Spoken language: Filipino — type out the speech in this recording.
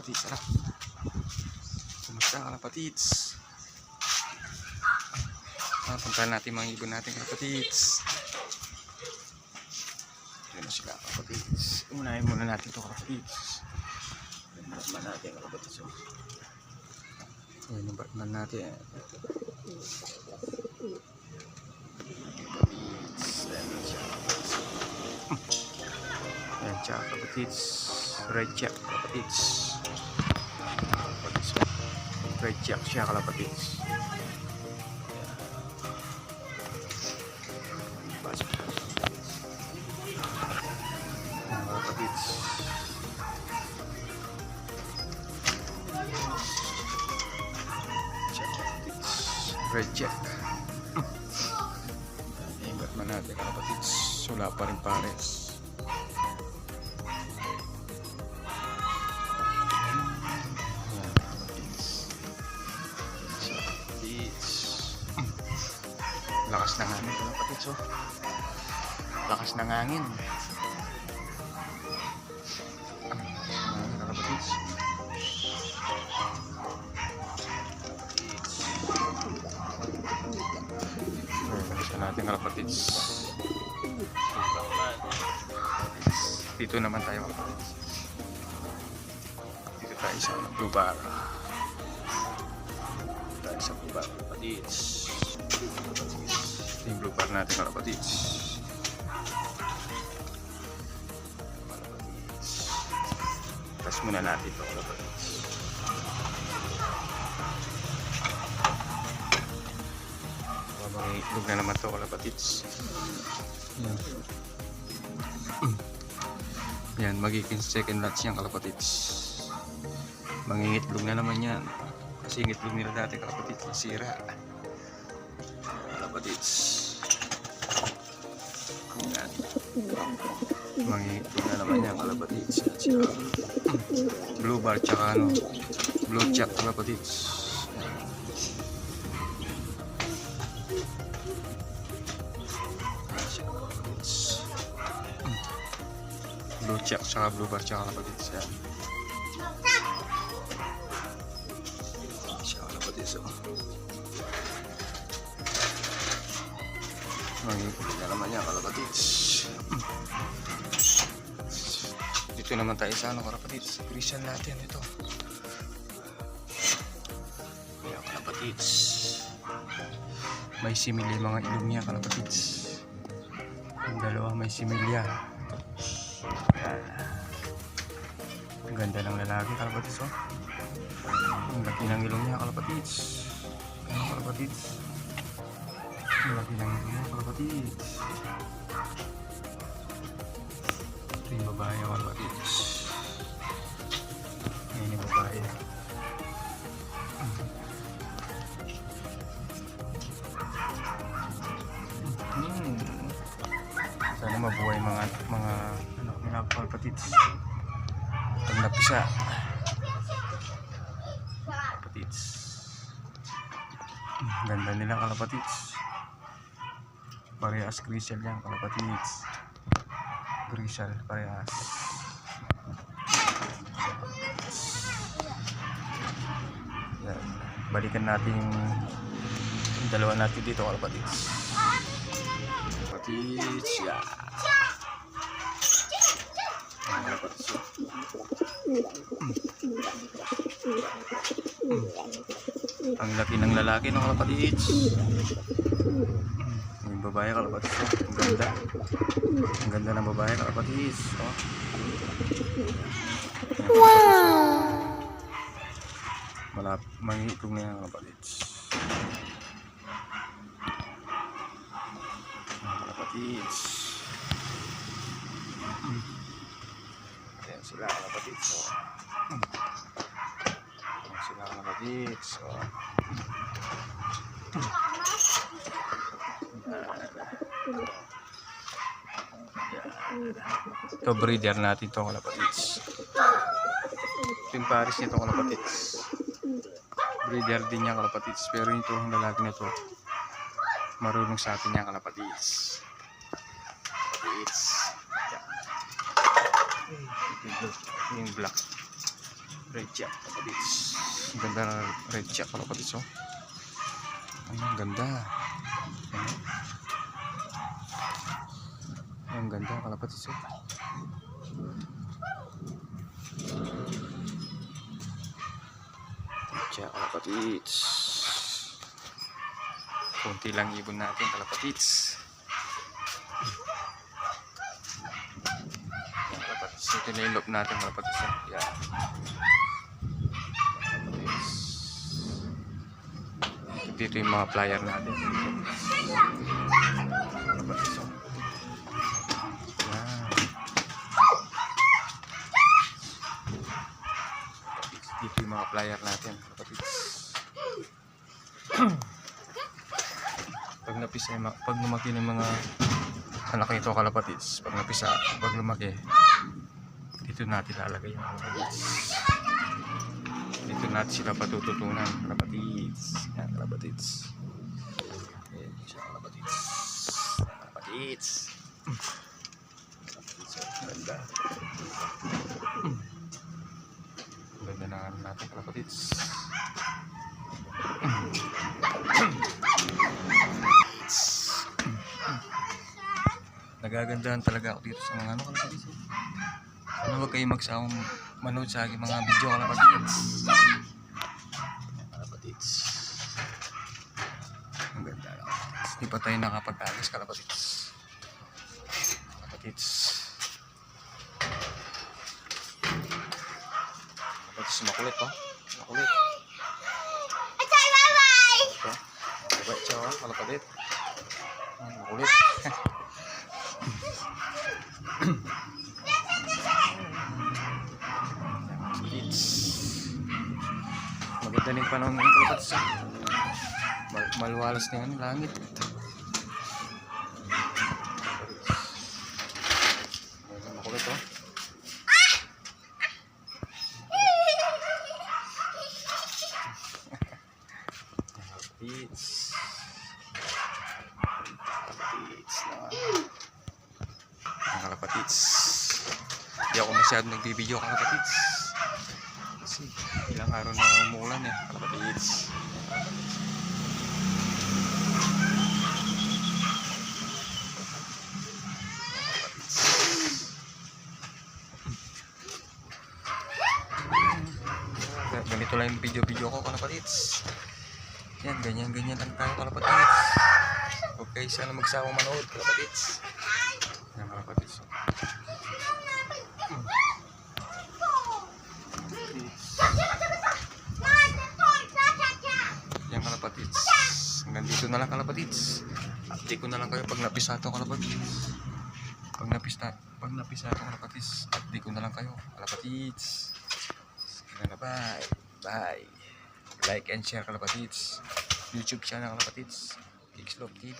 kalapatids. Tara. Kumusta kalapatids? Puntahan natin mga ibon natin kalapatids. Yun na sila kalapatids. Unahin muna natin ito kalapatids. Yun na naman natin kalapatids. Yun yung batman natin. Ayan siya kalapatids. Red check kalapatids. Red check siya kalapatids. Kalapatids. Red check. Ingat man natin kalapatids. Wala pa rin pares. Lakas ng hangin kalapatids. Lakas ng hangin. Kalapatids. Lakasan natin kalapatids. Dito naman tayo kalapatids. Dito tayo sa blue bar. Tayo sa blue bar kalapatids. Yung blue bar natin kalapatids. Tas muna natin ito kalapatids. Babang itlog na naman ito kalapatids. Yan, magiging second latch yan kalapatids. Mangingitlog na naman yan. Kasi yung itlog nila dati kalapatids nasira. Kalapatids. Yan. Mangingitlog na naman yan kalapatids. Blue bar tsaka ano, blue check kalapatids. Blue check tsaka blue bar tsaka kalapatids. Yan. Siya kalapatids. Magiging na naman yan kalapatids. Dito naman tayo sa ano kalapatids. Grisan natin ito. Ayan kalapatids. May similya mga ilong niya kalapatids. Yung dalawa may similya. Ang ganda ng lalaki kalapatids. Ang laki ng ilong niya kalapatids. Ano kalapatids? Ang laki ng ilong niya kalapatids. Ito yung babae kalapatids. Ayan yung babae. Sana mabuhay mga anak kalapatids. Pag napisa kalapatids. Ganda nila kalapatids. Parehas grisal yan kalapatids. Grisal parehas. Yan. Balikan natin yung dalawa natin dito kalapatids. Kalapatids yan. Kalapatids yan. Ang laki ng lalaki ng kalapatids. Yung babae kalapatids. Ang ganda. Ang ganda ng babae kalapatids. Wow! Mangiitlog na yung kalapatids. Kalapatids. Ayan sila kalapatids. Ayan sila kalapatids. Ito breeder natin ito kalapatids. Ito yung pares nito kalapatids. Breeder din niya kalapatids. Pero ito yung lalaki na ito marunong sa atin niya kalapatids. Kalapatids. Yung black. Red Jack kalapatids. Ang ganda ng Red Jack kalapatids oh. Ang ganda. Ang ganda kalapatids oh. Red Jack kalapatids. Kunti lang ibon natin kalapatids. Kalapatids. Ito na yung loop natin kalapatids oh. Yan. Dito yung mga flyer natin. Kalapatids oh. Yan. Dito yung mga flyer natin kalapatids. Pag napisa, pag lumaki ng mga anak nito kalapatids, pag napisa, pag lumaki, dito natin lalagay yung kalapatids. Dito natin sila patututunan kalapatids. Yan kalapatids. Yan siya kalapatids. Kalapatids. Kalapatids. Ganda. Ganda na natin kalapatids. Nagagandahan talaga ako dito sa mga ano kalapatids. Ano huwag kayong magsawang manood sa aking mga video kalapatids. Kalapatids. Ang ganda lang. Hindi pa tayo nakapag-alis kalapatids. Kalapatids. Kalapatids makulit oh. Makulit. Ito. Diba siya oh. Kalapatids. Makulit. Maganda ng panahon ngayon kalapatids. Malwalas na yung langit. Makulit oh. Kalapatids. Kalapatids na. Kalapatids. Hindi ako masyadong nagbibideo kalapatids. Kasi ilang araw na umuulan eh, kalapatids. Ganito lang yung video ko kalapatids. Yan, ganyan lang tayo kalapatids. Huwag kayo sana magsawang manood kalapatids. Yan kalapatids. Yan kalapatids. Hanggang dito na lang kalapatids. Update ko na lang kayo pag napisa ito kalapatids. Pag napisa ito kalapatids, update ko na lang kayo kalapatids. Sige na, bye. Bye. Like and share kalapatids. YouTube channel kalapatids. Xlog TV.